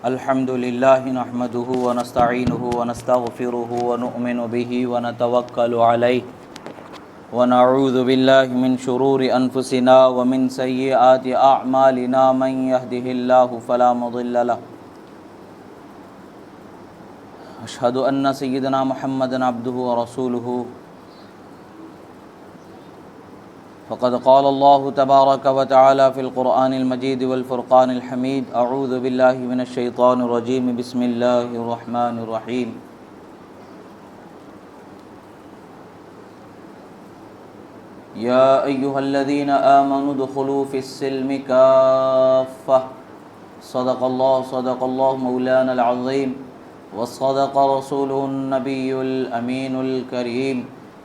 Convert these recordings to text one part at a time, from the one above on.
الحمد لله نحمده ونستعينه ونستغفره ونؤمن به ونتوكل عليه ونعوذ بالله من شرور أنفسنا ومن سيئات أعمالنا من يهده الله فلا مضل له أشهد أن سيدنا محمدا عبده ورسوله فقد قال الله تبارك وتعالى في القرآن المجيد والفرقان الحميد أعوذ بالله من الشيطان الرجيم بسم الله الرحمن الرحيم يا أيها الذين آمنوا ادخلوا في السلم كافة صدق الله مولانا العظيم وصدق رسوله النبي الأمين الكريم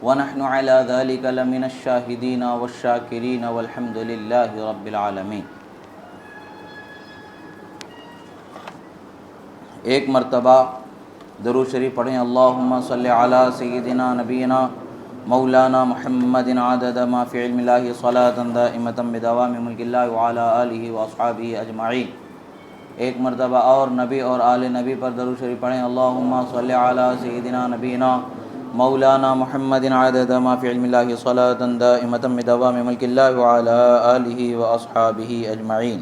ونحن على ذلك لمن الشاهدين والشاكرين والحمد لله رب العالمين۔ ایک مرتبہ درود شریف پڑھیں، اللہم صلی علی سیدنا نبینا مولانا محمد عدد ما فی علم اللہ صلاۃ دائمۃ بدوام ملک اللہ وعلی آلہ واصحابہ اجمعین۔ ایک مرتبہ اور نبی اور آل نبی پر درود شریف پڑھیں، اللہم صلی علی سیدنا نبینا مولانا محمد عدد ما فی علم اللہ صلاۃ دائمۃ بدوام ملک اللہ وعلی آلہ واصحابہ اجمعین۔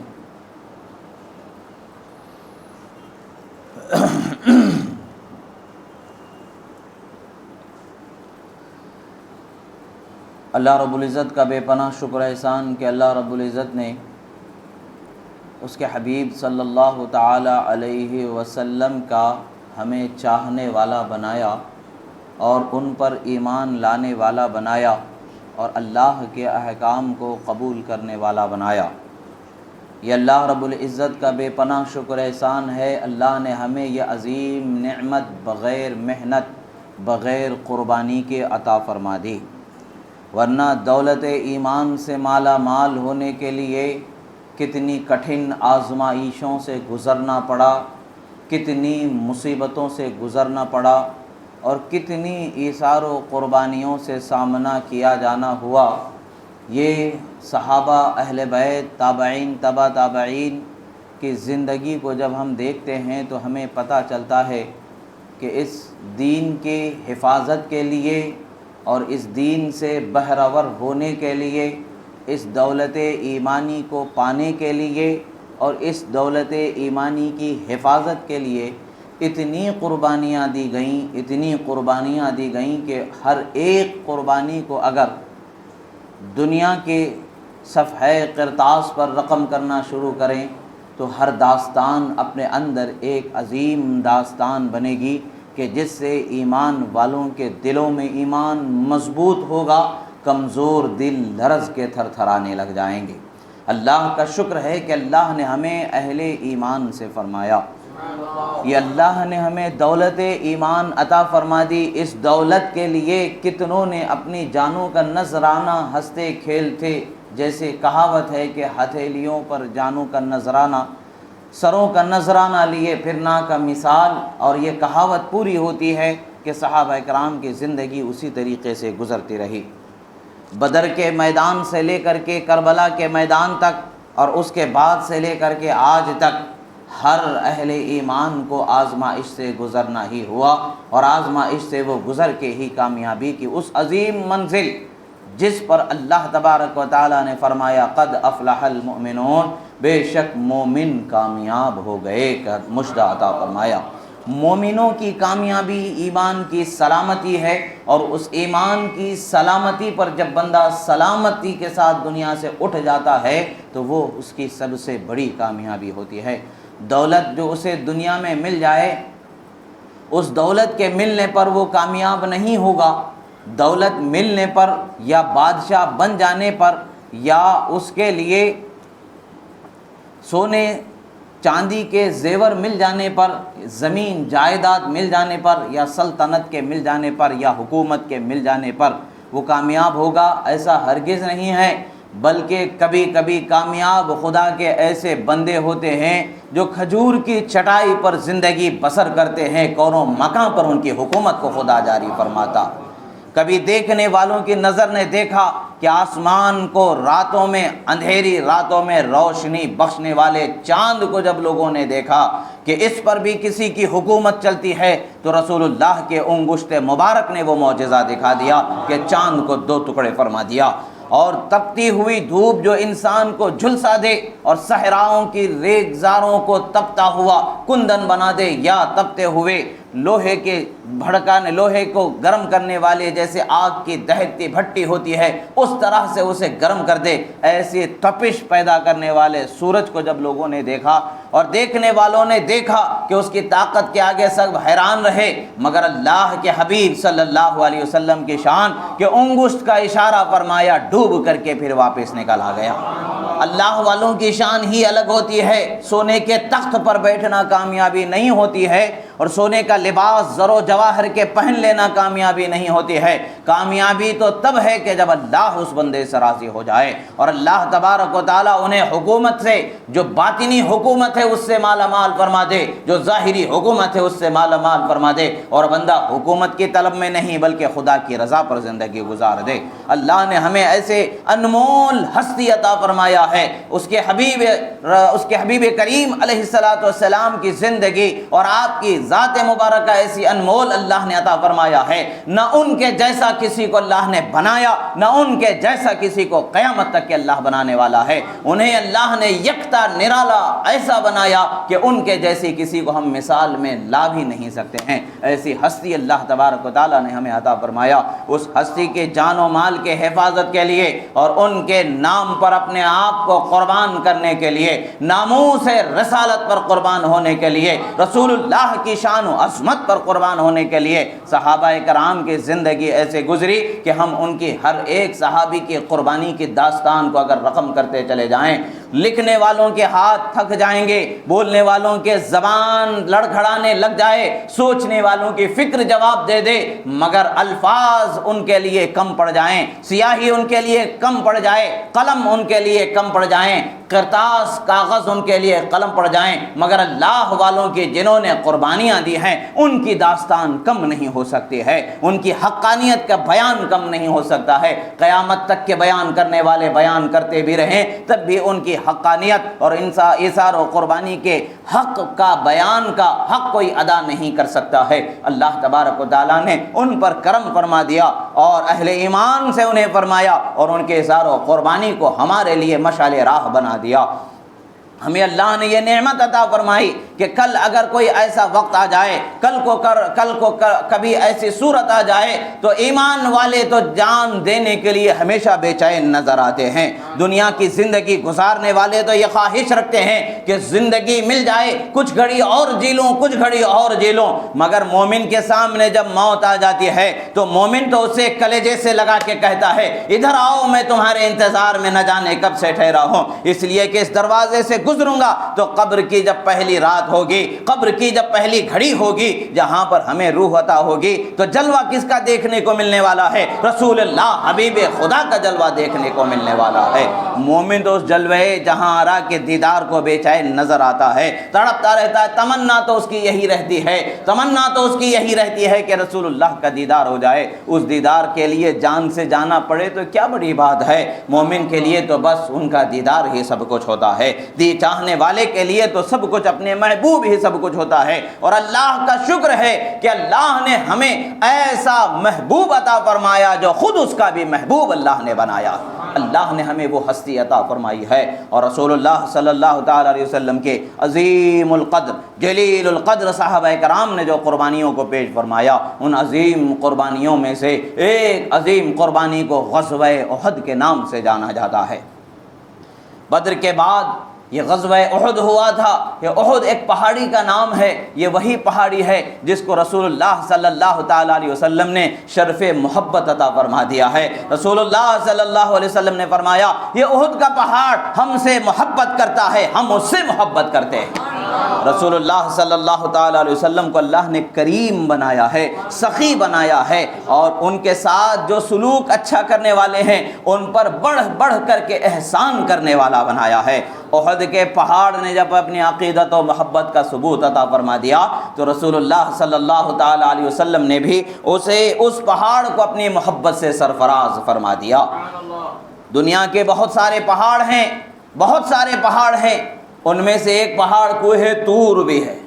اللہ رب العزت کا بے پناہ شکر احسان کہ اللہ رب العزت نے اس کے حبیب صلی اللہ تعالی علیہ وسلم کا ہمیں چاہنے والا بنایا اور ان پر ایمان لانے والا بنایا اور اللہ کے احکام کو قبول کرنے والا بنایا۔ یہ اللہ رب العزت کا بے پناہ شکر احسان ہے، اللہ نے ہمیں یہ عظیم نعمت بغیر محنت بغیر قربانی کے عطا فرما دی، ورنہ دولت ایمان سے مالا مال ہونے کے لیے کتنی کٹھن آزمائشوں سے گزرنا پڑا، کتنی مصیبتوں سے گزرنا پڑا اور کتنی ایثار و قربانیوں سے سامنا کیا جانا ہوا۔ یہ صحابہ، اہل بیت، تابعین، تبع تابعین کی زندگی کو جب ہم دیکھتے ہیں تو ہمیں پتہ چلتا ہے کہ اس دین کے حفاظت کے لیے اور اس دین سے بہرور ہونے کے لیے، اس دولت ایمانی کو پانے کے لیے اور اس دولت ایمانی کی حفاظت کے لیے اتنی قربانیاں دی گئیں کہ ہر ایک قربانی کو اگر دنیا کے صفحہ قرطاس پر رقم کرنا شروع کریں تو ہر داستان اپنے اندر ایک عظیم داستان بنے گی کہ جس سے ایمان والوں کے دلوں میں ایمان مضبوط ہوگا، کمزور دل لرز کے تھر تھرانے لگ جائیں گے۔ اللہ کا شکر ہے کہ اللہ نے ہمیں اہل ایمان سے فرمایا، یہ اللہ نے ہمیں دولت ایمان عطا فرما دی۔ اس دولت کے لیے کتنوں نے اپنی جانوں کا نذرانہ ہنستے کھیلتے، جیسے کہاوت ہے کہ ہتھیلیوں پر جانوں کا نذرانہ، سروں کا نذرانہ لیے پھرنا کا مثال، اور یہ کہاوت پوری ہوتی ہے کہ صحابہ کرام کی زندگی اسی طریقے سے گزرتی رہی۔ بدر کے میدان سے لے کر کے کربلا کے میدان تک اور اس کے بعد سے لے کر کے آج تک ہر اہل ایمان کو آزمائش سے گزرنا ہی ہوا، اور آزمائش سے وہ گزر کے ہی کامیابی کی اس عظیم منزل جس پر اللہ تبارک و تعالی نے فرمایا قد افلح المؤمنون، بے شک مومن کامیاب ہو گئے کا مژدہ عطا فرمایا۔ مومنوں کی کامیابی ایمان کی سلامتی ہے، اور اس ایمان کی سلامتی پر جب بندہ سلامتی کے ساتھ دنیا سے اٹھ جاتا ہے تو وہ اس کی سب سے بڑی کامیابی ہوتی ہے۔ دولت جو اسے دنیا میں مل جائے، اس دولت کے ملنے پر وہ کامیاب نہیں ہوگا۔ دولت ملنے پر یا بادشاہ بن جانے پر یا اس کے لیے سونے چاندی کے زیور مل جانے پر، زمین جائیداد مل جانے پر، یا سلطنت کے مل جانے پر، یا حکومت کے مل جانے پر وہ کامیاب ہوگا، ایسا ہرگز نہیں ہے۔ بلکہ کبھی کبھی کامیاب خدا کے ایسے بندے ہوتے ہیں جو کھجور کی چٹائی پر زندگی بسر کرتے ہیں، کونوں مکان پر ان کی حکومت کو خدا جاری فرماتا۔ کبھی دیکھنے والوں کی نظر نے دیکھا کہ آسمان کو راتوں میں، اندھیری راتوں میں روشنی بخشنے والے چاند کو جب لوگوں نے دیکھا کہ اس پر بھی کسی کی حکومت چلتی ہے، تو رسول اللہ کے انگشت مبارک نے وہ معجزہ دکھا دیا کہ چاند کو 2 ٹکڑے فرما دیا۔ اور تپتی ہوئی دھوپ جو انسان کو جھلسا دے اور صحراؤں کی ریگزاروں کو تپتا ہوا کندن بنا دے، یا تپتے ہوئے لوہے کے بھڑکانے، لوہے کو گرم کرنے والے جیسے آگ کی دہکتی بھٹی ہوتی ہے اس طرح سے اسے گرم کر دے، ایسی تپش پیدا کرنے والے سورج کو جب لوگوں نے دیکھا اور دیکھنے والوں نے دیکھا کہ اس کی طاقت کے آگے سب حیران رہے، مگر اللہ کے حبیب صلی اللہ علیہ وسلم کی شان کہ انگشت کا اشارہ فرمایا، ڈوب کر کے پھر واپس نکل آ گیا۔ اللہ والوں کی شان ہی الگ ہوتی ہے۔ سونے کے تخت پر بیٹھنا کامیابی نہیں ہوتی ہے، اور سونے کا لباس زر و جواہر کے پہن لینا کامیابی نہیں ہوتی ہے۔ کامیابی تو تب ہے کہ جب اللہ اس بندے سے راضی ہو جائے، اور اللہ تبارک و تعالیٰ انہیں حکومت سے، جو باطنی حکومت ہے اس سے مالا مال فرما دے، جو ظاہری حکومت ہے اس سے مالا مال فرما دے، اور بندہ حکومت کی طلب میں نہیں بلکہ خدا کی رضا پر زندگی گزار دے۔ اللہ نے ہمیں ایسے انمول ہستی عطا فرمایا ہے، اس کے حبیب کریم علیہ الصلوۃ والسلام کی زندگی اور آپ کی ذات مبارکہ ایسی انمول اللہ نے عطا فرمایا ہے، نہ ان کے جیسا کسی کو اللہ نے بنایا، نہ ان کے جیسا کسی کو قیامت تک کے اللہ بنانے والا ہے۔ انہیں اللہ نے یکتا نرالا ایسا بنایا کہ ان کے جیسی کسی کو ہم مثال میں لا بھی نہیں سکتے ہیں۔ ایسی ہستی اللہ تبارک و تعالیٰ نے ہمیں عطا فرمایا۔ اس ہستی کے جان و مال کے حفاظت کے لیے اور ان کے نام پر اپنے آپ کو قربان کرنے کے لیے، ناموس رسالت پر قربان ہونے کے لیے، رسول اللہ کی شان و عظمت پر قربان ہونے کے لیے صحابہ کرام کی زندگی ایسے گزری کہ ہم ان کی ہر ایک صحابی کی قربانی کی داستان کو اگر رقم کرتے چلے جائیں، لکھنے والوں کے ہاتھ تھک جائیں گے، بولنے والوں کے زبان لڑکھڑانے لگ جائے، سوچنے والوں کی فکر جواب دے دے، مگر الفاظ ان کے لیے کم پڑ جائیں، سیاہی ان کے لیے کم پڑ جائے، قلم ان کے لیے کم پڑ جائیں، کرتاس کاغذ ان کے لیے قلم پڑ جائیں، مگر اللہ والوں کی جنہوں نے قربانیاں دی ہیں ان کی داستان کم نہیں ہو سکتی ہے، ان کی حقانیت کا بیان کم نہیں ہو سکتا ہے۔ قیامت تک کے بیان کرنے والے بیان کرتے بھی رہیں تب بھی ان کی حقانیت اور ایثار و قربانی کے حق کا بیان کا حق کوئی ادا نہیں کر سکتا ہے۔ اللہ تبارک و تعالیٰ نے ان پر کرم فرما دیا اور اہل ایمان سے انہیں فرمایا اور ان کے ایثار و قربانی کو ہمارے لیے مشعل راہ بنا دیا۔ ہمیں اللہ نے یہ نعمت عطا فرمائی کہ کل اگر کوئی ایسا وقت آ جائے، کل کو کبھی ایسی صورت آ جائے تو ایمان والے تو جان دینے کے لیے ہمیشہ بے چین نظر آتے ہیں۔ دنیا کی زندگی گزارنے والے تو یہ خواہش رکھتے ہیں کہ زندگی مل جائے، کچھ گھڑی اور جی لوں، کچھ گھڑی اور جی لوں، مگر مومن کے سامنے جب موت آ جاتی ہے تو مومن تو اسے کلیجے سے لگا کے کہتا ہے ادھر آؤ، میں تمہارے انتظار میں نہ جانے کب سے ٹھہرا ہوں، اس لیے کہ اس دروازے سے گزروں گا تو قبر کی جب پہلی رات ہوگی، قبر کی جب پہلی گھڑی ہوگی جہاں پر ہمیں روح عطا ہوگی تو جلوہ کس کا دیکھنے کو ملنے والا ہے؟ رسول اللہ حبیب خدا کا جلوہ دیکھنے کو ملنے والا ہے۔ مومن تو اس جلوہ جہاں آرا کے دیدار کو بے چین نظر آتا ہے، تڑپتا رہتا ہے، تمنا تو اس کی یہی رہتی ہے، تمنا تو اس کی یہی رہتی ہے کہ رسول اللہ کا دیدار ہو جائے۔ اس دیدار کے لیے جان سے جانا پڑے تو کیا بڑی بات ہے، مومن کے لیے تو بس ان کا دیدار ہی سب کچھ ہوتا ہے، چاہنے والے کے لیے تو سب کچھ، اپنے محبوب ہی سب کچھ ہوتا ہے۔ اور اللہ کا شکر ہے کہ اللہ نے ہمیں ایسا محبوب عطا فرمایا جو خود اس کا بھی محبوب اللہ نے بنایا۔ اللہ نے ہمیں وہ ہستی عطا فرمائی ہے، اور رسول اللہ صلی اللہ تعالی علیہ وسلم کے عظیم القدر جلیل القدر صحابہ کرام نے جو قربانیوں کو پیش فرمایا، ان عظیم قربانیوں میں سے ایک عظیم قربانی کو غزوہ احد کے نام سے جانا جاتا ہے۔ بدر کے بعد یہ غزوہ احد ہوا تھا۔ یہ احد ایک پہاڑی کا نام ہے، یہ وہی پہاڑی ہے جس کو رسول اللہ صلی اللہ تعالی علیہ وسلم نے شرف محبت عطا فرما دیا ہے۔ رسول اللہ صلی اللہ علیہ وسلم نے فرمایا یہ احد کا پہاڑ ہم سے محبت کرتا ہے، ہم اس سے محبت کرتے ہیں۔ رسول اللہ صلی اللہ تعالیٰ علیہ وسلم کو اللہ نے کریم بنایا ہے، سخی بنایا ہے، اور ان کے ساتھ جو سلوک اچھا کرنے والے ہیں ان پر بڑھ بڑھ کر کے احسان کرنے والا بنایا ہے۔ احد کے پہاڑ نے جب اپنی عقیدت و محبت کا ثبوت عطا فرما دیا تو رسول اللہ صلی اللہ تعالیٰ علیہ وسلم نے بھی اس پہاڑ کو اپنی محبت سے سرفراز فرما دیا۔ دنیا کے بہت سارے پہاڑ ہیں، بہت سارے پہاڑ ہیں، ان میں سے ایک پہاڑ کوہ طور بھی ہے،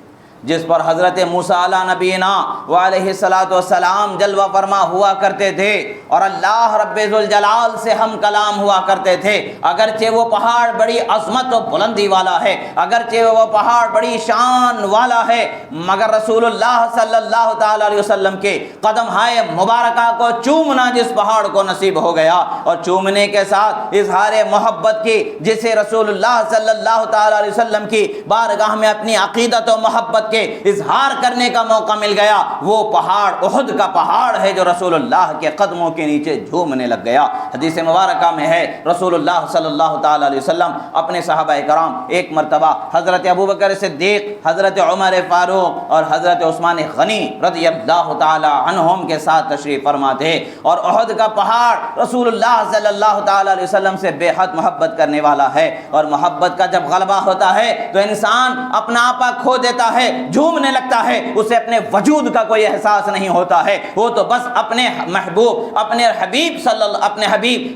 جس پر حضرت موسیٰ علیہ نبینا وعلیہ السلام جلوہ فرما ہوا کرتے تھے، اور اللہ رب ذوالجلال سے ہم کلام ہوا کرتے تھے۔ اگرچہ وہ پہاڑ بڑی عظمت و بلندی والا ہے، اگرچہ وہ پہاڑ بڑی شان والا ہے، مگر رسول اللہ صلی اللہ تعالی علیہ وسلم کے قدم ہائے مبارکہ کو چومنا جس پہاڑ کو نصیب ہو گیا، اور چومنے کے ساتھ اظہار محبت کی جسے رسول اللہ صلی اللہ تعالی علیہ وسلم کی بارگاہ میں اپنی عقیدت و محبت کے اظہار کرنے کا موقع مل گیا، وہ پہاڑ احد کا پہاڑ ہے جو رسول اللہ کے قدموں کے نیچے جھومنے لگ گیا۔ حدیث مبارکہ میں ہے رسول اللہ صلی اللہ تعالی علیہ وسلم اپنے صحابہ کرام ایک مرتبہ حضرت ابوبکر صدیق، حضرت عمر فاروق اور حضرت عثمان غنی رضی اللہ تعالی عنہم کے ساتھ تشریف فرما تھے، اور احد کا پہاڑ رسول اللہ صلی اللہ تعالی علیہ وسلم سے بے حد محبت کرنے والا ہے، اور محبت کا جب غلبہ ہوتا ہے تو انسان اپنا آپا کھو دیتا ہے، جھومنے لگتا ہے، اسے اپنے وجود کا کوئی احساس نہیں ہوتا ہے، وہ تو بس اپنے محبوب، اپنے حبیب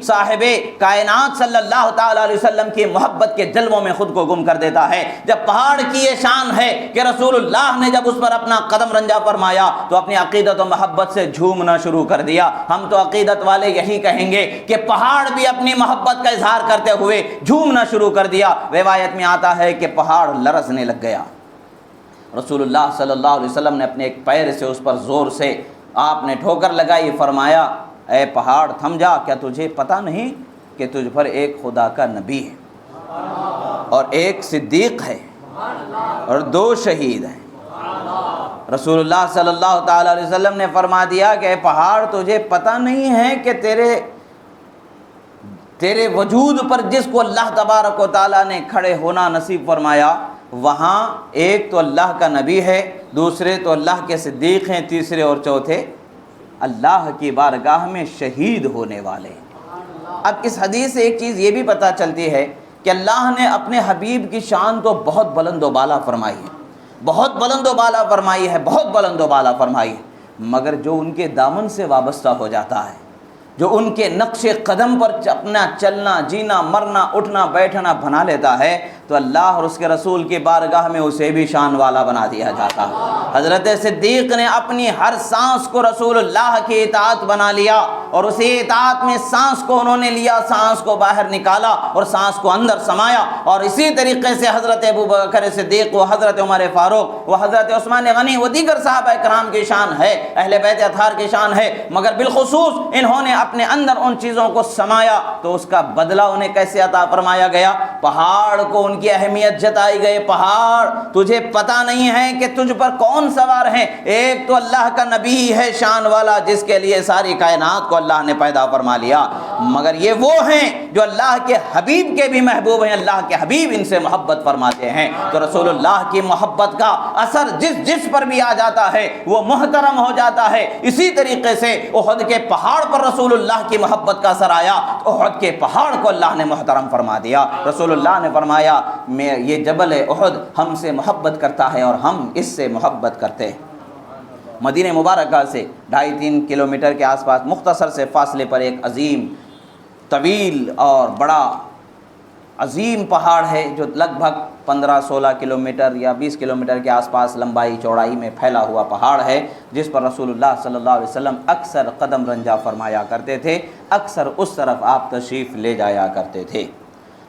صاحب کائنات صلی اللہ تعالی علیہ وسلم کی محبت کے جلووں میں خود کو گم کر دیتا ہے۔ جب پہاڑ کی یہ شان ہے کہ رسول اللہ نے جب اس پر اپنا قدم رنجا فرمایا تو اپنی عقیدت و محبت سے جھومنا شروع کر دیا۔ ہم تو عقیدت والے یہی کہیں گے کہ پہاڑ بھی اپنی محبت کا اظہار کرتے ہوئے جھومنا شروع کر دیا۔ روایت میں آتا ہے کہ پہاڑ لرزنے لگ گیا، رسول اللہ صلی اللہ علیہ وسلم نے اپنے ایک پیر سے اس پر زور سے آپ نے ٹھوکر لگائی، فرمایا اے پہاڑ تھم جا، کیا تجھے پتہ نہیں کہ تجھ پر ایک خدا کا نبی ہے اور ایک صدیق ہے اور 2 شہید ہیں۔ رسول اللہ صلی اللہ تعالی علیہ وسلم نے فرما دیا کہ اے پہاڑ تجھے پتہ نہیں ہے کہ تیرے وجود پر جس کو اللہ تبارک و تعالیٰ نے کھڑے ہونا نصیب فرمایا، وہاں ایک تو اللہ کا نبی ہے، دوسرے تو اللہ کے صدیق ہیں، تیسرے اور چوتھے اللہ کی بارگاہ میں شہید ہونے والے ہیں۔ اب اس حدیث سے ایک چیز یہ بھی پتہ چلتی ہے کہ اللہ نے اپنے حبیب کی شان تو بہت بلند و بالا فرمائی ہے، بہت بلند و بالا فرمائی ہے، بہت بلند و بالا فرمائی ہے، مگر جو ان کے دامن سے وابستہ ہو جاتا ہے، جو ان کے نقش قدم پر اپنا چلنا جینا مرنا اٹھنا بیٹھنا بنا لیتا ہے، تو اللہ اور اس کے رسول کی بارگاہ میں اسے بھی شان والا بنا دیا جاتا ہے۔ حضرت صدیق نے اپنی ہر سانس کو رسول اللہ کی اطاعت بنا لیا، اور اسی اطاعت میں سانس کو انہوں نے لیا، سانس کو باہر نکالا اور سانس کو اندر سمایا، اور اسی طریقے سے حضرت ابوبکر صدیق و حضرت عمر فاروق و حضرت عثمان غنی و دیگر صحابہ کرام کی شان ہے، اہل بیت اطہار کی شان ہے، مگر بالخصوص انہوں نے اپنے اندر ان چیزوں کو سمایا تو اس کا بدلہ انہیں کیسے عطا فرمایا گیا؟ پہاڑ کو ان کی اہمیت جتائی گئی، پہاڑ تجھے پتہ نہیں ہے کہ تجھ پر کون سوار ہیں؟ ایک تو اللہ کا نبی ہے شان والا جس کے لیے ساری کائنات کو اللہ نے پیدا فرما لیا، مگر یہ وہ ہیں جو اللہ کے حبیب کے بھی محبوب ہیں، اللہ کے حبیب ان سے محبت فرماتے ہیں، تو رسول اللہ کی محبت کا اثر جس پر بھی آ جاتا ہے وہ محترم ہو جاتا ہے۔ اسی طریقے سے احد کے پہاڑ پر رسول اللہ کی محبت کا اثر آیا تو احد کے پہاڑ کو اللہ نے محترم فرما دیا۔ رسول اللہ نے فرمایا یہ جبل احد ہم سے محبت کرتا ہے اور ہم اس سے محبت کرتے ہیں۔ مدینہ مبارکہ سے 2.5-3 کلومیٹر کے آس پاس مختصر سے فاصلے پر ایک عظیم طویل اور بڑا عظیم پہاڑ ہے جو لگ بھگ 15-16 کلومیٹر یا 20 کلومیٹر کے آس پاس لمبائی چوڑائی میں پھیلا ہوا پہاڑ ہے، جس پر رسول اللہ صلی اللہ علیہ وسلم اکثر قدم رنجا فرمایا کرتے تھے، اکثر اس طرف آپ تشریف لے جایا کرتے تھے۔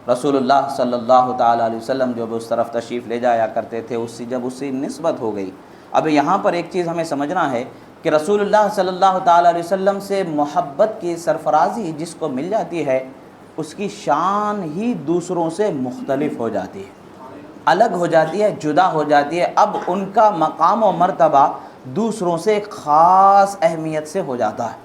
رسول اللہ صلی اللہ تعالیٰ علیہ وسلم جب اس طرف تشریف لے جایا کرتے تھے جب اس سے نسبت ہو گئی۔ اب یہاں پر ایک چیز ہمیں سمجھنا ہے کہ رسول اللہ صلی اللہ تعالیٰ علیہ وسلم سے محبت کی سرفرازی جس کو مل جاتی ہے اس کی شان ہی دوسروں سے مختلف ہو جاتی ہے، الگ ہو جاتی ہے، جدا ہو جاتی ہے۔ اب ان کا مقام و مرتبہ دوسروں سے خاص اہمیت سے ہو جاتا ہے۔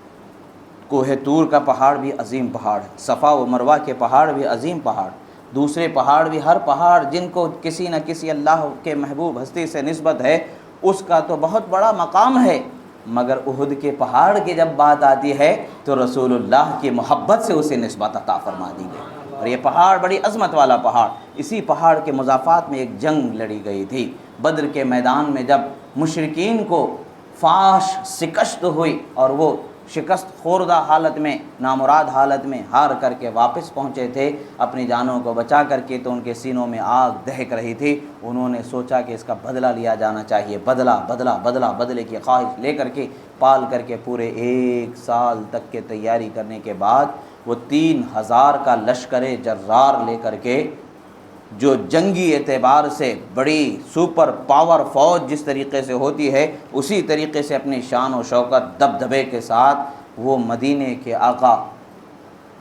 کوہ طور کا پہاڑ بھی عظیم پہاڑ ہے، صفا و مروہ کے پہاڑ بھی عظیم پہاڑ، دوسرے پہاڑ بھی، ہر پہاڑ جن کو کسی نہ کسی اللہ کے محبوب ہستی سے نسبت ہے اس کا تو بہت بڑا مقام ہے، مگر احد کے پہاڑ کی جب بات آتی ہے تو رسول اللہ کی محبت سے اسے نسبت عطا فرما دی گئی۔ اور یہ پہاڑ بڑی عظمت والا پہاڑ، اسی پہاڑ کے مضافات میں ایک جنگ لڑی گئی تھی۔ بدر کے میدان میں جب مشرکین کو فاش شکست ہوئی اور وہ شکست خوردہ حالت میں، نامراد حالت میں ہار کر کے واپس پہنچے تھے اپنی جانوں کو بچا کر کے، تو ان کے سینوں میں آگ دہک رہی تھی۔ انہوں نے سوچا کہ اس کا بدلہ لیا جانا چاہیے، بدلے کی خواہش لے کر کے پال کر کے پورے 1 سال تک کے تیاری کرنے کے بعد وہ 3000 کا لشکر جرار لے کر کے، جو جنگی اعتبار سے بڑی سپر پاور فوج جس طریقے سے ہوتی ہے اسی طریقے سے اپنی شان و شوکت دبدبے کے ساتھ وہ مدینے کے آقا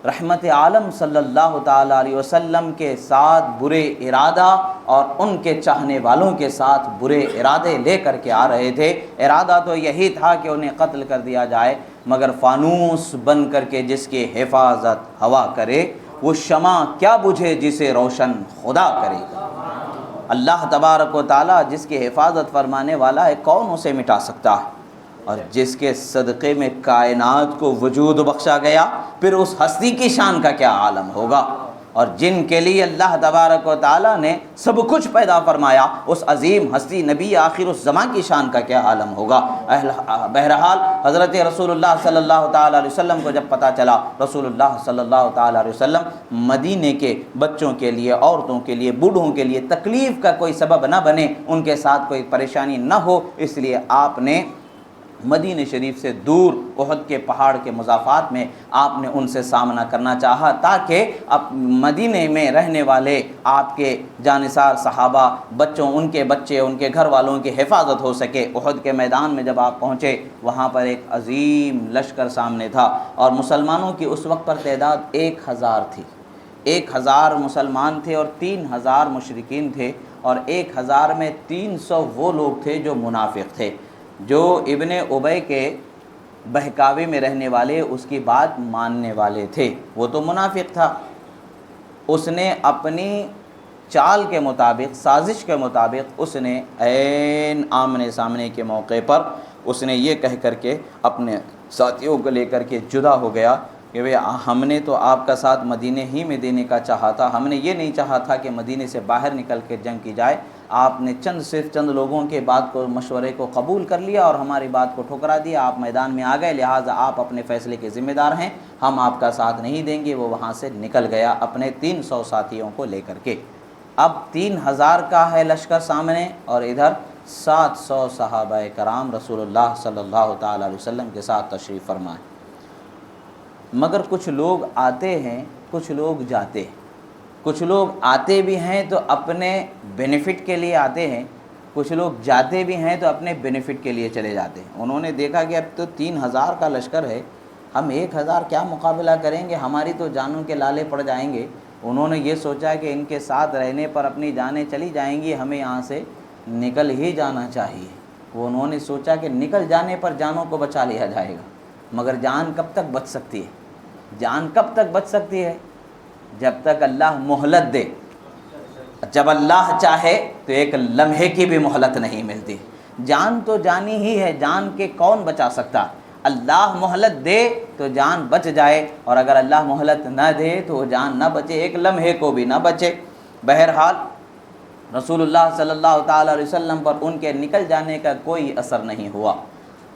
رحمت عالم صلی اللہ تعالی علیہ وسلم کے ساتھ برے ارادہ اور ان کے چاہنے والوں کے ساتھ برے ارادے لے کر کے آ رہے تھے۔ ارادہ تو یہی تھا کہ انہیں قتل کر دیا جائے، مگر فانوس بن کر کے جس کی حفاظت ہوا کرے وہ شمع کیا بجھے جسے روشن خدا کرے گا۔ اللہ تبارک و تعالیٰ جس کی حفاظت فرمانے والا ہے، کون اسے مٹا سکتا ہے؟ اور جس کے صدقے میں کائنات کو وجود بخشا گیا، پھر اس ہستی کی شان کا کیا عالم ہوگا؟ اور جن کے لیے اللہ تبارک و تعالیٰ نے سب کچھ پیدا فرمایا، اس عظیم ہستی نبی آخر الزمان کی شان کا کیا عالم ہوگا؟ بہرحال حضرت رسول اللہ صلی اللہ تعالیٰ علیہ وسلم کو جب پتہ چلا، رسول اللہ صلی اللہ تعالیٰ علیہ وسلم مدینے کے بچوں کے لیے، عورتوں کے لیے، بوڑھوں کے لیے تکلیف کا کوئی سبب نہ بنے، ان کے ساتھ کوئی پریشانی نہ ہو، اس لیے آپ نے مدینہ شریف سے دور احد کے پہاڑ کے مضافات میں آپ نے ان سے سامنا کرنا چاہا، تاکہ اب مدینے میں رہنے والے آپ کے جانثار صحابہ، بچوں، ان کے بچے، ان کے گھر والوں کی حفاظت ہو سکے۔ احد کے میدان میں جب آپ پہنچے، وہاں پر ایک عظیم لشکر سامنے تھا، اور مسلمانوں کی اس وقت پر تعداد 1000 تھی۔ 1000 مسلمان تھے اور 3000 مشرکین تھے، اور 1000 میں 300 وہ لوگ تھے جو منافق تھے، جو ابن ابی کے بہکاوے میں رہنے والے، اس کی بات ماننے والے تھے۔ وہ تو منافق تھا، اس نے اپنی چال کے مطابق، سازش کے مطابق، اس نے عین آمنے سامنے کے موقع پر اس نے یہ کہہ کر کے اپنے ساتھیوں کو لے کر کے جدا ہو گیا کہ ہم نے تو آپ کا ساتھ مدینے ہی میں دینے کا چاہا تھا، ہم نے یہ نہیں چاہا تھا کہ مدینے سے باہر نکل کے جنگ کی جائے۔ آپ نے صرف چند لوگوں کے بات کو، مشورے کو قبول کر لیا اور ہماری بات کو ٹھکرا دیا، آپ میدان میں آ گئے، لہٰذا آپ اپنے فیصلے کے ذمہ دار ہیں، ہم آپ کا ساتھ نہیں دیں گے۔ وہ وہاں سے نکل گیا اپنے 300 ساتھیوں کو لے کر کے۔ اب 3000 کا ہے لشکر سامنے، اور ادھر 700 صحابہ کرام رسول اللہ صلی اللہ تعالیٰ علیہ وسلم کے ساتھ تشریف فرمائے۔ مگر کچھ لوگ آتے ہیں، کچھ لوگ جاتے ہیں۔ کچھ لوگ آتے بھی ہیں تو اپنے بینیفٹ کے لیے آتے ہیں، کچھ لوگ جاتے بھی ہیں تو اپنے بینیفٹ کے لیے چلے جاتے ہیں۔ انہوں نے دیکھا کہ اب تو 3000 کا لشکر ہے، ہم 1000 کیا مقابلہ کریں گے، ہماری تو جانوں کے لالے پڑ جائیں گے۔ انہوں نے یہ سوچا کہ ان کے ساتھ رہنے پر اپنی جانیں چلی جائیں گی، ہمیں یہاں سے نکل ہی جانا چاہیے۔ وہ انہوں نے سوچا کہ نکل جانے پر جانوں کو بچا لیا جائے گا، مگر جان کب تک بچ سکتی ہے؟ جان کب تک بچ سکتی ہے؟ جب تک اللہ مہلت دے۔ جب اللہ چاہے تو ایک لمحے کی بھی مہلت نہیں ملتی۔ جان تو جانی ہی ہے، جان کے کون بچا سکتا؟ اللہ مہلت دے تو جان بچ جائے، اور اگر اللہ مہلت نہ دے تو جان نہ بچے، ایک لمحے کو بھی نہ بچے۔ بہرحال رسول اللہ صلی اللہ تعالیٰ علیہ وسلم پر ان کے نکل جانے کا کوئی اثر نہیں ہوا۔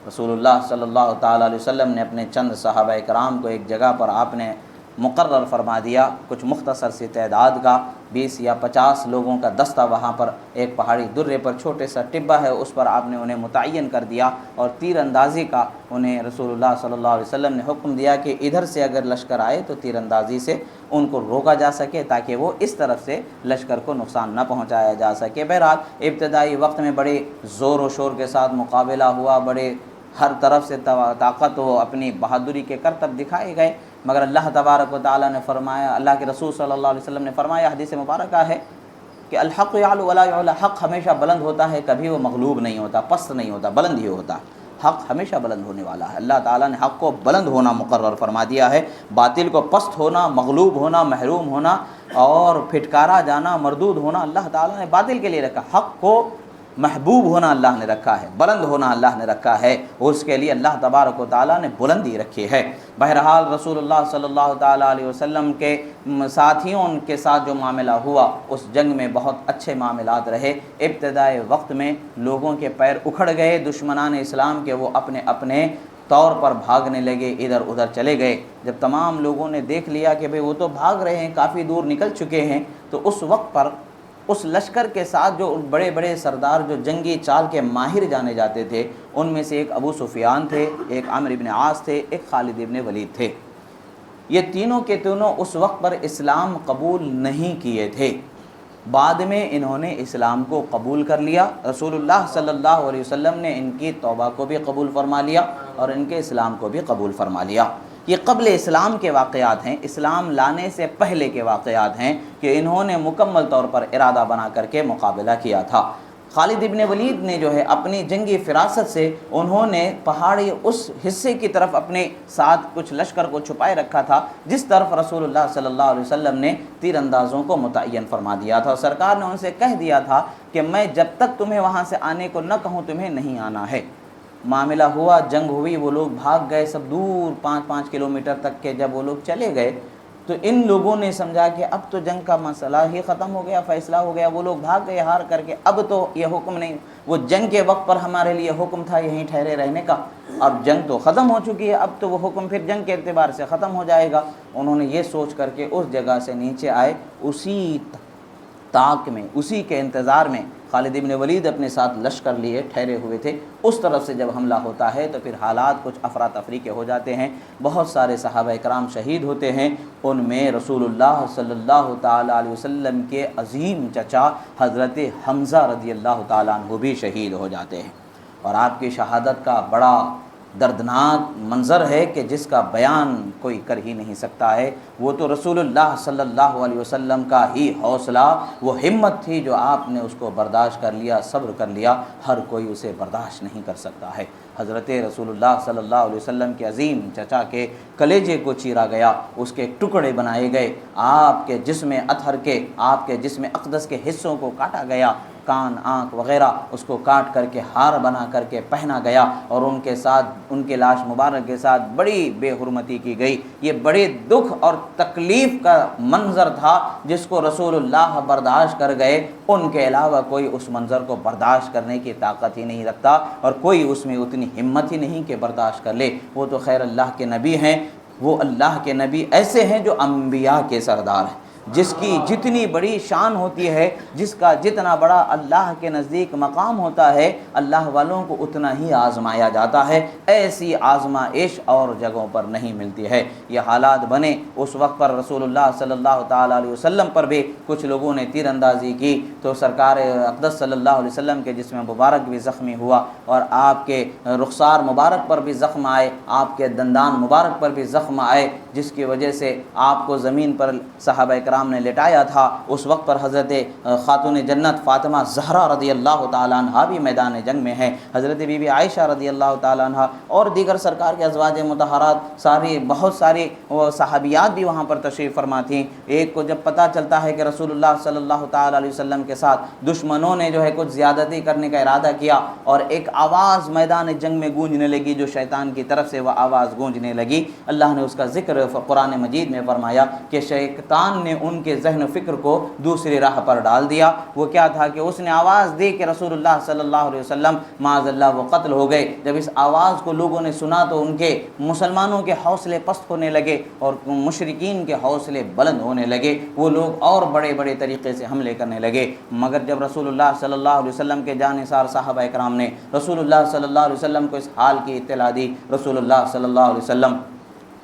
رسول اللہ صلی اللہ تعالیٰ علیہ وسلم نے اپنے چند صحابہ کرام کو ایک جگہ پر آپ نے مقرر فرما دیا، کچھ مختصر سی تعداد کا 20 یا 50 لوگوں کا دستہ وہاں پر ایک پہاڑی درے پر چھوٹے سا ٹبہ ہے، اس پر آپ نے انہیں متعین کر دیا، اور تیر اندازی کا انہیں رسول اللہ صلی اللہ علیہ وسلم نے حکم دیا کہ ادھر سے اگر لشکر آئے تو تیر اندازی سے ان کو روکا جا سکے، تاکہ وہ اس طرف سے لشکر کو نقصان نہ پہنچایا جا سکے۔ بہرحال ابتدائی وقت میں بڑے زور و شور کے ساتھ مقابلہ ہوا، بڑے ہر طرف سے طاقت و اپنی بہادری کے کرتب دکھائے گئے، مگر اللہ تبارک و تعالیٰ نے فرمایا، اللہ کے رسول صلی اللہ علیہ وسلم نے فرمایا، حدیث مبارکہ ہے کہ الحق یعلو ولا یعلی، حق ہمیشہ بلند ہوتا ہے، کبھی وہ مغلوب نہیں ہوتا، پست نہیں ہوتا، بلند ہی ہوتا ہے۔ حق ہمیشہ بلند ہونے والا ہے۔ اللہ تعالیٰ نے حق کو بلند ہونا مقرر فرما دیا ہے، باطل کو پست ہونا، مغلوب ہونا، محروم ہونا اور پھٹکارا جانا، مردود ہونا اللہ تعالیٰ نے باطل کے لیے رکھا، حق کو محبوب ہونا اللہ نے رکھا ہے، بلند ہونا اللہ نے رکھا ہے، اس کے لیے اللہ تبارک و تعالیٰ نے بلندی رکھی ہے۔ بہرحال رسول اللہ صلی اللہ تعالیٰ علیہ وسلم کے ساتھیوں کے ساتھ جو معاملہ ہوا، اس جنگ میں بہت اچھے معاملات رہے۔ ابتدائی وقت میں لوگوں کے پیر اکھڑ گئے، دشمنان اسلام کے وہ اپنے اپنے طور پر بھاگنے لگے، ادھر ادھر چلے گئے۔ جب تمام لوگوں نے دیکھ لیا کہ بھئی وہ تو بھاگ رہے ہیں، کافی دور نکل چکے ہیں، تو اس وقت پر اس لشکر کے ساتھ جو بڑے بڑے سردار جو جنگی چال کے ماہر جانے جاتے تھے، ان میں سے ایک ابو سفیان تھے، ایک عامر ابن عاص تھے، ایک خالد ابن ولید تھے۔ یہ تینوں کے تینوں اس وقت پر اسلام قبول نہیں کیے تھے، بعد میں انہوں نے اسلام کو قبول کر لیا۔ رسول اللہ صلی اللہ علیہ وسلم نے ان کی توبہ کو بھی قبول فرما لیا اور ان کے اسلام کو بھی قبول فرما لیا۔ یہ قبل اسلام کے واقعات ہیں، اسلام لانے سے پہلے کے واقعات ہیں کہ انہوں نے مکمل طور پر ارادہ بنا کر کے مقابلہ کیا تھا۔ خالد ابن ولید نے جو ہے اپنی جنگی فراست سے انہوں نے پہاڑی اس حصے کی طرف اپنے ساتھ کچھ لشکر کو چھپائے رکھا تھا جس طرف رسول اللہ صلی اللہ علیہ وسلم نے تیر اندازوں کو متعین فرما دیا تھا، اور سرکار نے ان سے کہہ دیا تھا کہ میں جب تک تمہیں وہاں سے آنے کو نہ کہوں تمہیں نہیں آنا ہے۔ معاملہ ہوا، جنگ ہوئی، وہ لوگ بھاگ گئے سب دور 5-5 کلومیٹر تک کے، جب وہ لوگ چلے گئے تو ان لوگوں نے سمجھا کہ اب تو جنگ کا مسئلہ ہی ختم ہو گیا، فیصلہ ہو گیا، وہ لوگ بھاگ گئے ہار کر کے، اب تو یہ حکم نہیں، وہ جنگ کے وقت پر ہمارے لیے حکم تھا یہیں ٹھہرے رہنے کا، اب جنگ تو ختم ہو چکی ہے، اب تو وہ حکم پھر جنگ کے اعتبار سے ختم ہو جائے گا۔ انہوں نے یہ سوچ کر کے اس جگہ سے نیچے آئے، اسی طاق میں، اسی کے انتظار میں خالد ابن ولید اپنے ساتھ لشکر لیے ٹھہرے ہوئے تھے۔ اس طرف سے جب حملہ ہوتا ہے تو پھر حالات کچھ افراتفری کے ہو جاتے ہیں، بہت سارے صحابہ کرام شہید ہوتے ہیں، ان میں رسول اللہ صلی اللہ تعالیٰ علیہ وسلم کے عظیم چچا حضرت حمزہ رضی اللہ تعالیٰ عنہ بھی شہید ہو جاتے ہیں، اور آپ کی شہادت کا بڑا دردناک منظر ہے کہ جس کا بیان کوئی کر ہی نہیں سکتا ہے۔ وہ تو رسول اللہ صلی اللہ علیہ وسلم کا ہی حوصلہ، وہ ہمت تھی جو آپ نے اس کو برداشت کر لیا، صبر کر لیا، ہر کوئی اسے برداشت نہیں کر سکتا ہے۔ حضرت رسول اللہ صلی اللہ علیہ وسلم کے عظیم چچا کے کلیجے کو چیرا گیا، اس کے ٹکڑے بنائے گئے، آپ کے جسم اطہر کے، آپ کے جسم اقدس کے حصوں کو کاٹا گیا، کان، آنکھ وغیرہ اس کو کاٹ کر کے ہار بنا کر کے پہنا گیا، اور ان کے ساتھ، ان کے لاش مبارک کے ساتھ بڑی بے حرمتی کی گئی۔ یہ بڑے دکھ اور تکلیف کا منظر تھا جس کو رسول اللہ برداشت کر گئے، ان کے علاوہ کوئی اس منظر کو برداشت کرنے کی طاقت ہی نہیں رکھتا، اور کوئی اس میں اتنی ہمت ہی نہیں کہ برداشت کر لے۔ وہ تو خیر اللہ کے نبی ہیں، وہ اللہ کے نبی ایسے ہیں جو انبیاء کے سردار ہیں، جس کی جتنی بڑی شان ہوتی ہے، جس کا جتنا بڑا اللہ کے نزدیک مقام ہوتا ہے، اللہ والوں کو اتنا ہی آزمایا جاتا ہے، ایسی آزمائش اور جگہوں پر نہیں ملتی ہے۔ یہ حالات بنے، اس وقت پر رسول اللہ صلی اللہ تعالیٰ علیہ وسلم پر بھی کچھ لوگوں نے تیر اندازی کی تو سرکار اقدس صلی اللہ علیہ وسلم کے جسم مبارک بھی زخمی ہوا، اور آپ کے رخسار مبارک پر بھی زخم آئے، آپ کے دندان مبارک پر بھی زخم آئے، جس کی وجہ سے آپ کو زمین پر صحابہ کرام نے لٹایا تھا۔ اس وقت پر حضرت خاتون جنت فاطمہ زہرا رضی اللہ تعالیٰ عنہ بھی میدان جنگ میں ہیں، حضرت بی بی عائشہ رضی اللہ تعالیٰ عنہ اور دیگر سرکار کے ازواج مطہرات، بہت ساری صحابیات بھی وہاں پر تشریف فرما تھیں۔ ایک کو جب پتہ چلتا ہے کہ رسول اللہ صلی اللہ تعالیٰ علیہ وسلم کے ساتھ دشمنوں نے جو ہے کچھ زیادتی کرنے کا ارادہ کیا، اور ایک آواز میدان جنگ میں گونجنے لگی جو شیطان کی طرف سے وہ آواز گونجنے لگی، اللہ نے اس کا ذکر قرآن مجید میں فرمایا کہ شیطان نے ان کے ذہن و فکر کو دوسری راہ پر ڈال دیا۔ وہ کیا تھا کہ اس نے آواز دی کہ رسول اللہ صلی اللہ علیہ وسلم معاذ اللہ وہ قتل ہو گئے۔ جب اس آواز کو لوگوں نے سنا تو ان کے مسلمانوں کے حوصلے پست ہونے لگے اور مشرکین کے حوصلے بلند ہونے لگے، وہ لوگ اور بڑے بڑے طریقے سے حملے کرنے لگے۔ مگر جب رسول اللہ صلی اللہ علیہ وسلم کے جانثار صحابہ کرام نے رسول اللہ صلی اللہ علیہ وسلم کو اس حال کی اطلاع دی، رسول اللہ صلی اللہ علیہ وسلم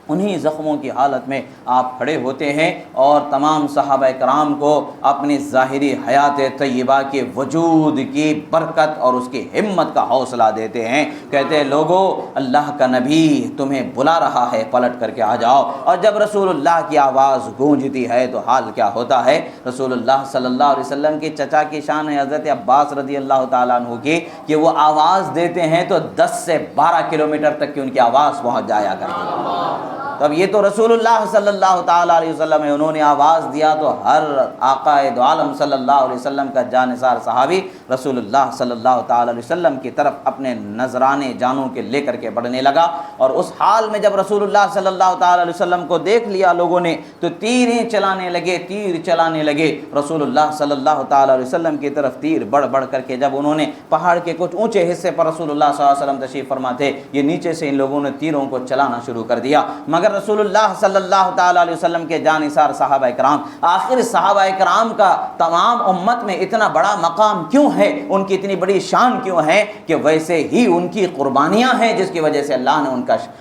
انہی زخموں کی حالت میں آپ کھڑے ہوتے ہیں اور تمام صحابہ کرام کو اپنی ظاہری حیات طیبہ کے وجود کی برکت اور اس کی ہمت کا حوصلہ دیتے ہیں، کہتے ہیں لوگو اللہ کا نبی تمہیں بلا رہا ہے، پلٹ کر کے آ جاؤ۔ اور جب رسول اللہ کی آواز گونجتی ہے تو حال کیا ہوتا ہے؟ رسول اللہ صلی اللہ علیہ وسلم کی چچا کی شان ہے حضرت عباس رضی اللہ تعالیٰ عنہ کی کہ وہ آواز دیتے ہیں تو 10 سے 12 کلومیٹر تک کی ان کی آواز پہنچ جایا کرتی ہے۔ تو اب یہ تو رسول اللہ صلی اللہ تعالیٰ علیہ وسلم ہے، انہوں نے آواز دیا تو ہر آقا دو عالم صلی اللہ علیہ وسلم کا جانثار صحابی رسول اللہ صلی اللہ تعالیٰ علیہ وسلم کی طرف اپنے نذرانے جانوں کے لے کر کے بڑھنے لگا، اور اس حال میں جب رسول اللہ صلی اللہ تعالیٰ علیہ وسلم کو دیکھ لیا لوگوں نے تو تیریں چلانے لگے، تیر چلانے لگے رسول اللہ صلی اللہ تعالیٰ علیہ وسلم کی طرف تیر بڑھ بڑھ کر کے۔ جب انہوں نے پہاڑ کے کچھ اونچے حصے پر رسول اللہ صلی اللہ علیہ وسلم تشریف فرما تھے، یہ نیچے سے ان لوگوں نے تیروں کو چلانا شروع کر دیا، مگر رسول اللہ صلی اللہ تعالیٰ علیہ وسلم کے جانثار صحابہ کرام، آخر صحابہ کرام کا تمام امت میں اتنا بڑا مقام کیوں ہے، ان کی اتنی بڑی شان کیوں ہے کہ ویسے ہی ان کی قربانیاں ہیں جس کی وجہ سے اللہ نے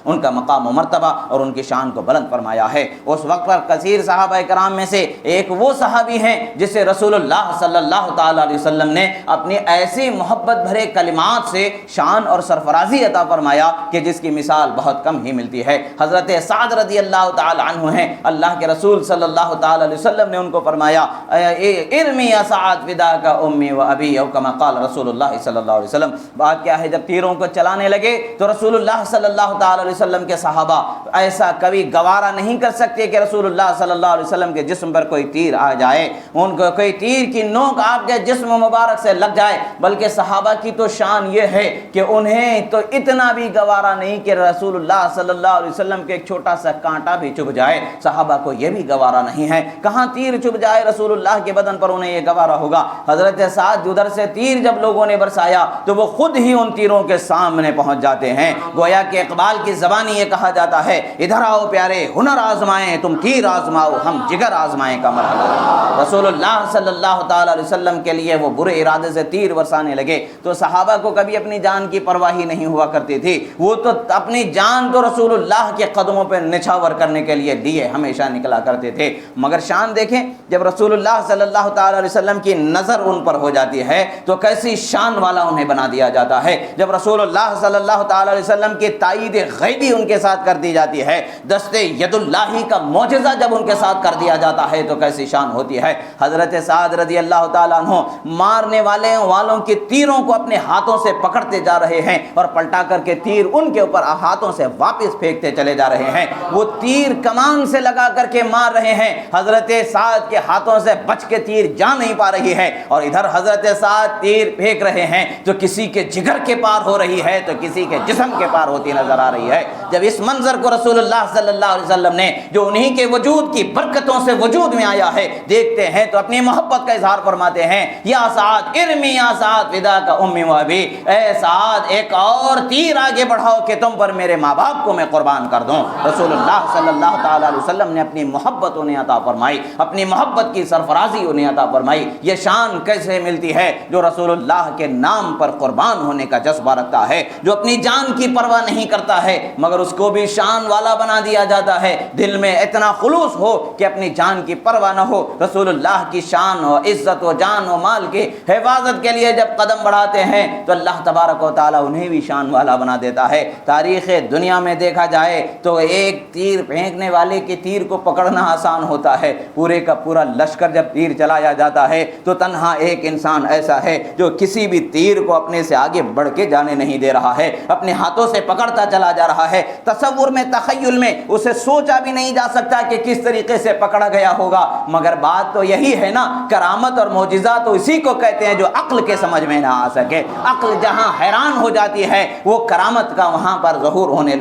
ان کا مقام و مرتبہ اور ان کی شان کو بلند فرمایا ہے۔ اس وقت پر کثیر صحابہ کرام میں سے ایک وہ صحابی ہیں جسے رسول اللہ صلی اللہ تعالیٰ علیہ وسلم نے اپنی ایسی محبت بھرے کلمات سے شان اور سرفرازی عطا فرمایا کہ جس کی مثال بہت کم ہی ملتی ہے۔ حضرت سعد رضی اللہ تعالی عنہ ہیں، اللہ کے رسول صلی اللہ تعالی علیہ وسلم نے ان کو فرمایا ارمی یا سعد فداک امی و ابی، او کما قال رسول اللہ صلی اللہ علیہ وسلم۔ بات کیا ہے، جب تیروں کو چلانے لگے تو رسول اللہ صلی اللہ تعالی علیہ وسلم کے صحابہ ایسا کبھی گوارا نہیں کر سکتے کہ رسول اللہ صلی اللہ علیہ وسلم کے جسم پر کوئی تیر آ جائے، ان کو کوئی تیر کی نوک آپ کے جسم مبارک سے لگ جائے، بلکہ صحابہ کی تو شان یہ ہے کہ انہیں تو اتنا بھی گوارا نہیں کہ رسول اللہ صلی اللہ علیہ وسلم کے ایک چھوٹا سا کانٹا بھی چبھ جائے، صحابہ کو یہ بھی گوارا نہیں ہے، کہاں تیر چبھ جائے رسول اللہ کے بدن پر انہیں یہ گوارا ہوگا۔ حضرت سعد ادھر سے تیر جب لوگوں نے برسایا تو وہ خود ہی ان تیروں کے سامنے پہنچ جاتے ہیں، گویا کہ اقبال کی زبانی یہ کہا جاتا ہے ادھر آؤ پیارے ہنر آزمائیں تم تیر آزماؤ ہم جگر آزمائیں کا مرحلہ۔ رسول اللہ صلی اللہ تعالی علیہ وسلم کے لیے وہ برے ارادے سے تیر برسانے لگے تو صحابہ کو کبھی اپنی جان کی پرواہی نہیں ہوا کرتی تھی، وہ تو اپنی جان تو رسول اللہ کے قدموں پہ نچھاور کرنے کے لیے ہمیشہ نکلا کرتے تھے، مگر شان دیکھیں جب رسول اللہ صلی اللہ تعالی علیہ وسلم کی نظر ان پر ہو جاتی ہے تو کیسی شان والا انہیں بنا دیا جاتا ہے، جب رسول اللہ صلی اللہ تعالی علیہ وسلم کی تائید غیبی ان کے ساتھ کر دی جاتی ہے، دست ید اللہ کا معجزہ جب ان کے ساتھ کر دیا جاتا ہے تو کیسی شان ہوتی ہے۔ حضرت سعد رضی اللہ تعالیٰ عنہ مارنے والوں کے تیروں کو اپنے ہاتھوں سے پکڑتے جا رہے ہیں اور پلٹا کر کے تیر ان کے اوپر ہاتھوں سے واپس پھینکتے چلے جا رہے ہیں، وہ تیر کمان سے لگا کر کے مار رہے ہیں، حضرت سعد کے ہاتھوں سے بچ کے تیر جا نہیں پا رہی ہے، اور ادھر حضرت سعد تیر پھینک رہے ہیں تو کسی کے جگر کے پار ہو رہی ہے تو کسی کے جسم کے پار ہوتی نظر آ رہی ہے۔ جب اس منظر کو رسول اللہ صلی اللہ علیہ وسلم نے جو انہی کے وجود کی برکتوں سے وجود میں آیا ہے دیکھتے ہیں تو اپنی محبت کا اظہار فرماتے ہیں یا سعد ارمی یا سعد فدا کا امی و ابی، اے سعد ایک اور تیر آگے بڑھاؤ کہ تم پر میرے ماں باپ کو میں قربان کر دوں۔ رسول اللہ صلی اللہ تعالی علیہ وسلم نے اپنی محبت انہیں عطا فرمائی، اپنی محبت کی سرفرازی انہیں عطا فرمائی۔ یہ شان کیسے ملتی ہے؟ جو رسول اللہ کے نام پر قربان ہونے کا جذبہ رکھتا ہے، جو اپنی جان کی پرواہ نہیں کرتا ہے مگر اس کو بھی شان والا بنا دیا جاتا ہے، دل میں اتنا خلوص ہو کہ اپنی جان کی پرواہ نہ ہو، رسول اللہ کی شان و عزت و جان و مال کی حفاظت کے لیے جب قدم بڑھاتے ہیں تو اللہ تبارک و تعالی انہیں بھی شان والا بنا دیتا ہے۔ تاریخ دنیا میں دیکھا جائے تو ایک تیر پھینکنے والے کے تیر کو پکڑنا آسان ہوتا ہے، پورے کا پورا لشکر جب تیر چلایا جاتا ہے تو تنہا ایک انسان ایسا ہے جو کسی بھی تیر کو اپنے سے آگے بڑھ کے جانے نہیں دے رہا ہے، اپنے ہاتھوں سے پکڑتا چلا جا رہا ہے، تصور میں تخیل میں اسے سوچا بھی نہیں جا سکتا کہ کس طریقے سے پکڑا گیا ہوگا، مگر بات تو یہی ہے نا، کرامت اور معجزہ تو اسی کو کہتے ہیں جو عقل کے سمجھ میں نہ آ سکے، عقل جہاں حیران ہو جاتی ہے وہ کرامت کا وہاں پر ظہور ہونے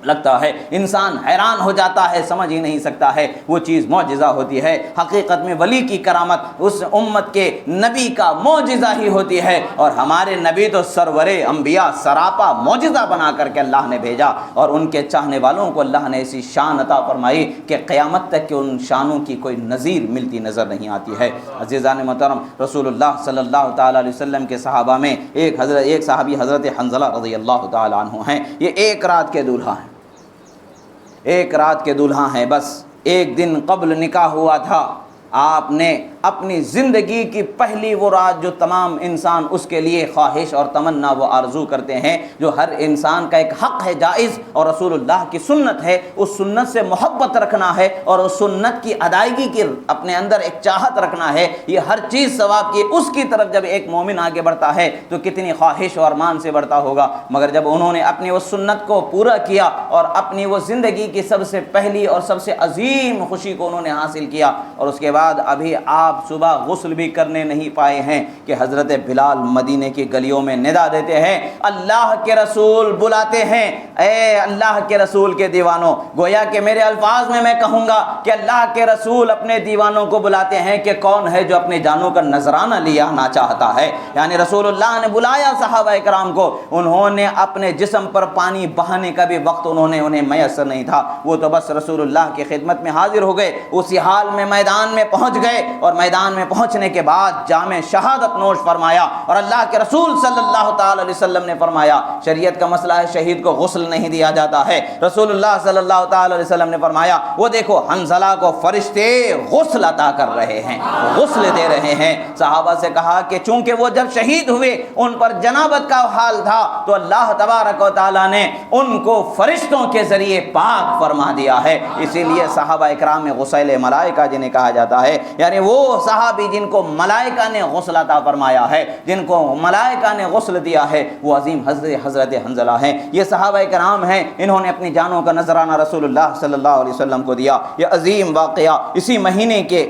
لگتا ہے، انسان حیران ہو جاتا ہے، سمجھ ہی نہیں سکتا ہے، وہ چیز معجزہ ہوتی ہے۔ حقیقت میں ولی کی کرامت اس امت کے نبی کا معجزہ ہی ہوتی ہے، اور ہمارے نبی تو سرور انبیاء سراپا معجزہ بنا کر کے اللہ نے بھیجا، اور ان کے چاہنے والوں کو اللہ نے ایسی شان عطا فرمائی کہ قیامت تک کہ ان شانوں کی کوئی نظیر ملتی نظر نہیں آتی ہے۔ عزیزان محترم، رسول اللہ صلی اللہ تعالی علیہ وسلم کے صحابہ میں ایک صحابی حضرت حنظلہ رضی اللہ تعالی عنہ ہیں، یہ ایک رات کے دولہا ہیں، ایک رات کے دولہا ہیں، بس ایک دن قبل نکاح ہوا تھا، آپ نے اپنی زندگی کی پہلی وہ رات جو تمام انسان اس کے لیے خواہش اور تمنا و آرزو کرتے ہیں، جو ہر انسان کا ایک حق ہے جائز، اور رسول اللہ کی سنت ہے، اس سنت سے محبت رکھنا ہے اور اس سنت کی ادائیگی کی اپنے اندر ایک چاہت رکھنا ہے، یہ ہر چیز ثواب کی اس کی طرف جب ایک مومن آگے بڑھتا ہے تو کتنی خواہش اور ارمان سے بڑھتا ہوگا۔ مگر جب انہوں نے اپنی وہ سنت کو پورا کیا اور اپنی وہ زندگی کی سب سے پہلی اور سب سے عظیم خوشی کو انہوں نے حاصل کیا، اور اس کے بعد ابھی آپ صبح غسل بھی کرنے نہیں پائے ہیں کہ حضرت بلال مدینے کی گلیوں میں ندا دیتے ہیں، اللہ کے رسول بلاتے ہیں، اے اللہ کے رسول کے دیوانوں۔ گویا کہ میرے الفاظ میں کہوں گا کہ اللہ کے رسول اپنے دیوانوں کو بلاتے ہیں کہ کون ہے جو اپنے جانوں کا نذرانہ لیا نہ چاہتا ہے۔ یعنی رسول اللہ نے بلایا صحابہ کرام کو، انہوں نے اپنے جسم پر پانی بہانے کا بھی وقت انہیں میسر نہیں تھا، وہ تو بس رسول اللہ کی خدمت میں حاضر ہو گئے، اسی حال میں میدان میں پہنچ گئے، اور میدان میں پہنچنے کے بعد جام شہادت نوش فرمایا، اور اللہ کے رسول صلی اللہ تعالی علیہ وسلم نے فرمایا، شریعت کا مسئلہ ہے شہید کو غسل نہیں دیا جاتا ہے، رسول اللہ صلی اللہ تعالی علیہ وسلم نے فرمایا وہ دیکھو حنظلہ کو فرشتے غسل عطا کر رہے ہیں، غسل دے رہے ہیں۔ صحابہ سے کہا کہ چونکہ وہ جب شہید ہوئے ان پر جنابت کا حال تھا تو اللہ تبارک و تعالیٰ نے ان کو فرشتوں کے ذریعے پاک فرما دیا ہے، اسی لیے صحابہ اکرام میں غسیل ملائکہ جنہیں کہا جاتا ہے، یعنی وہ صحابی جن کو ملائکہ نے غسل عطا فرمایا ہے، جن کو ملائکہ نے غسل دیا ہے، وہ عظیم حضرت حنظلہ ہیں۔ یہ صحابہ کرام ہیں، انہوں نے اپنی جانوں کا نذرانہ رسول اللہ صلی اللہ علیہ وسلم کو دیا۔ یہ عظیم واقعہ اسی مہینے کے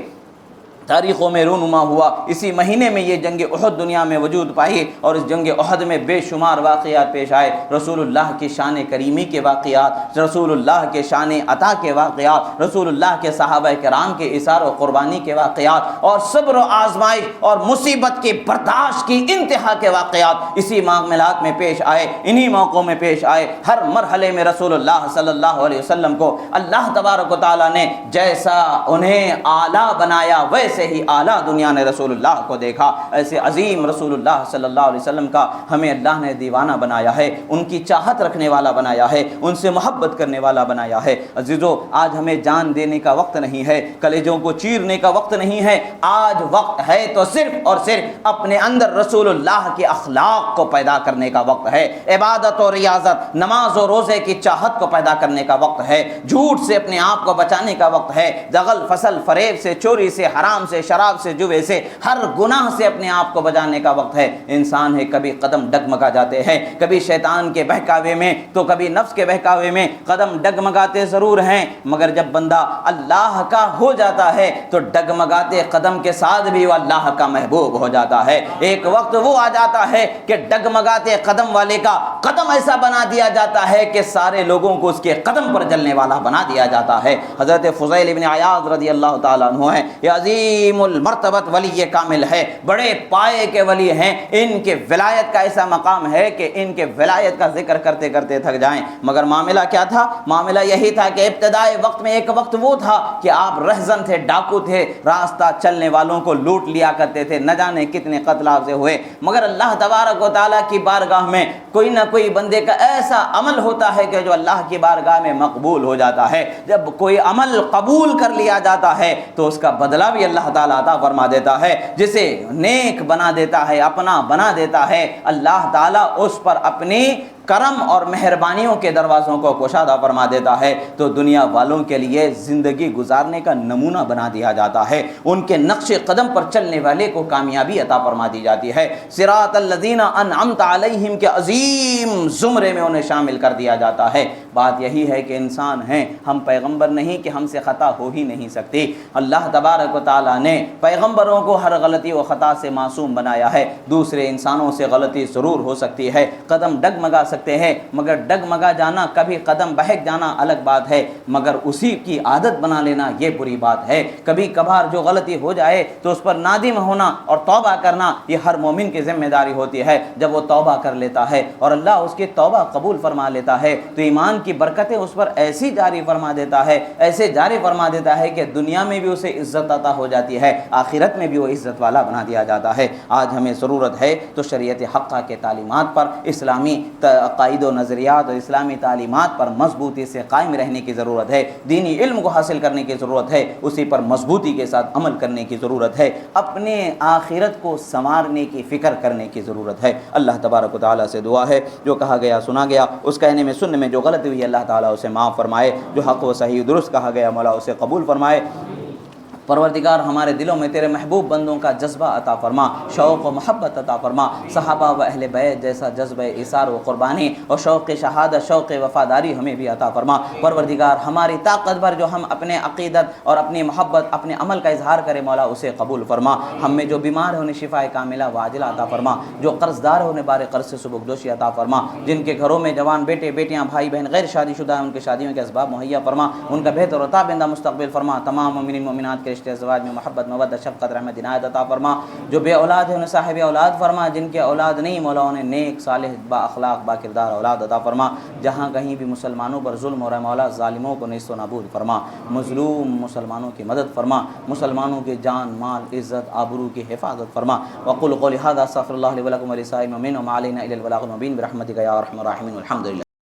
تاریخوں میں رونما ہوا، اسی مہینے میں یہ جنگ احد دنیا میں وجود پائی، اور اس جنگ احد میں بے شمار واقعات پیش آئے، رسول اللہ کی شان کریمی کے واقعات، رسول اللہ کے شان عطا کے واقعات، رسول اللہ کے صحابہ کرام کے اثار و قربانی کے واقعات، اور صبر و آزمائش اور مصیبت کے برداشت کی انتہا کے واقعات اسی معاملات میں پیش آئے، انہی موقعوں میں پیش آئے۔ ہر مرحلے میں رسول اللہ صلی اللہ علیہ وسلم کو اللہ تبارک و تعالیٰ نے جیسا انہیں اعلیٰ بنایا ویسے ہی اعلیٰ دنیا نے رسول اللہ کو دیکھا۔ ایسے عظیم رسول اللہ صلی اللہ علیہ وسلم کا ہمیں اللہ نے دیوانہ بنایا ہے، ان کی چاہت رکھنے والا بنایا ہے، ان سے محبت کرنے والا بنایا ہے۔ عزیزو، آج ہمیں جان دینے کا وقت نہیں ہے، کلیجوں کو چیرنے کا وقت نہیں ہے، آج وقت ہے تو صرف اور صرف اپنے اندر رسول اللہ کے اخلاق کو پیدا کرنے کا وقت ہے، عبادت و ریاضت، نماز و روزے کی چاہت کو پیدا کرنے کا وقت ہے، جھوٹ سے اپنے آپ کو بچانے کا وقت ہے، دغل فصل فریب سے، چوری سے، حرام سے، شراب سے، جوے سے، ہر گناہ سے اپنے آپ کو بچانے کا وقت ہے۔ انسان ہے کبھی قدم ڈگمگا جاتے ہیں، کبھی شیطان کے بہکاوے میں تو کبھی نفس کے بہکاوے میں قدم ڈگمگاتے ضرور ہیں، مگر جب بندہ اللہ کا ہو جاتا ہے تو ڈگمگاتے قدم کے ساتھ بھی وہ اللہ کا محبوب ہو جاتا ہے۔ ایک وقت وہ آ جاتا ہے کہ ڈگمگاتے قدم والے کا قدم ایسا بنا دیا جاتا ہے کہ سارے لوگوں کو اس کے قدم پر جلنے والا بنا دیا جاتا ہے۔ حضرت فضیل بن عیاض رضی اللہ تعالیٰ عنہ ہیں، یہ عظیم المرتبت ولی کامل ہے، بڑے پائے کے ولی ہیں، ان کے ولایت کا ایسا مقام ہے کہ ان کے ولایت کا ذکر کرتے کرتے تھک جائیں، مگر معاملہ کیا تھا؟ معاملہ یہی تھا کہ ابتدائی وقت میں ایک وقت وہ تھا کہ آپ رہزن تھے، ڈاکو تھے، راستہ چلنے والوں کو لوٹ لیا کرتے تھے، نہ جانے کتنے قتل آپ سے ہوئے، مگر اللہ تبارک و تعالیٰ کی بارگاہ میں کوئی نہ کوئی بندے کا ایسا عمل ہوتا ہے کہ جو اللہ کی بارگاہ میں مقبول ہو جاتا ہے۔ جب کوئی عمل قبول کر لیا جاتا ہے تو اس کا بدلہ بھی اللہ تعالیٰ عطا فرما دیتا ہے، جسے نیک بنا دیتا ہے، اپنا بنا دیتا ہے، اللہ تعالیٰ اس پر اپنی کرم اور مہربانیوں کے دروازوں کو کشادہ فرما دیتا ہے، تو دنیا والوں کے لیے زندگی گزارنے کا نمونہ بنا دیا جاتا ہے، ان کے نقش قدم پر چلنے والے کو کامیابی عطا فرما دی جاتی ہے، صراط الذین انعمت علیہم کے عظیم زمرے میں انہیں شامل کر دیا جاتا ہے۔ بات یہی ہے کہ انسان ہیں، ہم پیغمبر نہیں کہ ہم سے خطا ہو ہی نہیں سکتی۔ اللہ تبارک و تعالیٰ نے پیغمبروں کو ہر غلطی و خطا سے معصوم بنایا ہے، دوسرے انسانوں سے غلطی ضرور ہو سکتی ہے، قدم ڈگمگا سکتے ہیں، مگر ڈگمگا جانا، کبھی قدم بہک جانا الگ بات ہے، مگر اسی کی عادت بنا لینا یہ بری بات ہے۔ کبھی کبھار جو غلطی ہو جائے تو اس پر نادم ہونا اور توبہ کرنا یہ ہر مومن کی ذمہ داری ہوتی ہے۔ جب وہ توبہ کر لیتا ہے اور اللہ اس کی توبہ قبول فرما لیتا ہے تو ایمان کی برکتیں اس پر ایسی جاری فرما دیتا ہے، ایسے جاری فرما دیتا ہے کہ دنیا میں بھی اسے عزت عطا ہو جاتی ہے، آخرت میں بھی وہ عزت والا بنا دیا جاتا ہے۔ آج ہمیں ضرورت ہے تو شریعت حقہ کے تعلیمات پر، اسلامی عقائد و نظریات اور اسلامی تعلیمات پر مضبوطی سے قائم رہنے کی ضرورت ہے، دینی علم کو حاصل کرنے کی ضرورت ہے، اسی پر مضبوطی کے ساتھ عمل کرنے کی ضرورت ہے، اپنے آخرت کو سنوارنے کی فکر کرنے کی ضرورت ہے۔ اللہ تبارک و تعالیٰ سے دعا ہے جو کہا گیا سنا گیا، اس کہنے میں سننے میں جو غلطی ہوئی اللہ تعالیٰ اسے معاف فرمائے، جو حق و صحیح درست کہا گیا مولا اسے قبول فرمائے۔ پروردگار ہمارے دلوں میں تیرے محبوب بندوں کا جذبہ عطا فرما، شوق و محبت عطا فرما، صحابہ و اہل بیت جیسا جذبہ ایثار و قربانی اور شوق شہادت، شوق وفاداری ہمیں بھی عطا فرما۔ پروردگار ہماری طاقت بھر جو ہم اپنے عقیدت اور اپنی محبت اپنے عمل کا اظہار کرے مولا اسے قبول فرما۔ ہم میں جو بیمار ہے انہیں شفاء کاملہ و عاجلہ عطا فرما، جو قرض دار ہے انہیں بار قرض سے سبکدوشی عطا فرما، جن کے گھروں میں جوان بیٹے بیٹیاں بھائی بہن غیر شادی شدہ ہیں ان کے شادیوں کے اسباب مہیا فرما، ان کا بہتر و تابندہ مستقبل فرما۔ تمام مومنین مومنات کے رشتے ازواج میں محبت مودت شفقت رحمت عنایت عطا فرما، جو بے اولاد ہیں انہیں صاحب اولاد فرما، جن کے اولاد نہیں مولا انہیں نیک صالح با اخلاق با کردار اولاد عطا فرما۔ جہاں کہیں بھی مسلمانوں پر ظلم ہو رہا ہے مولا ظالموں کو نیست و نابود فرما، مظلوم مسلمانوں کی مدد فرما، مسلمانوں کی جان مال عزت آبرو کی حفاظت فرما۔ وقل قولی ھذا استغفر اللہ لی ولکم ولسائر المؤمنین وما علینا الا البلاغ المبین برحمتک یا ارحم الراحمین۔ الحمد للہ۔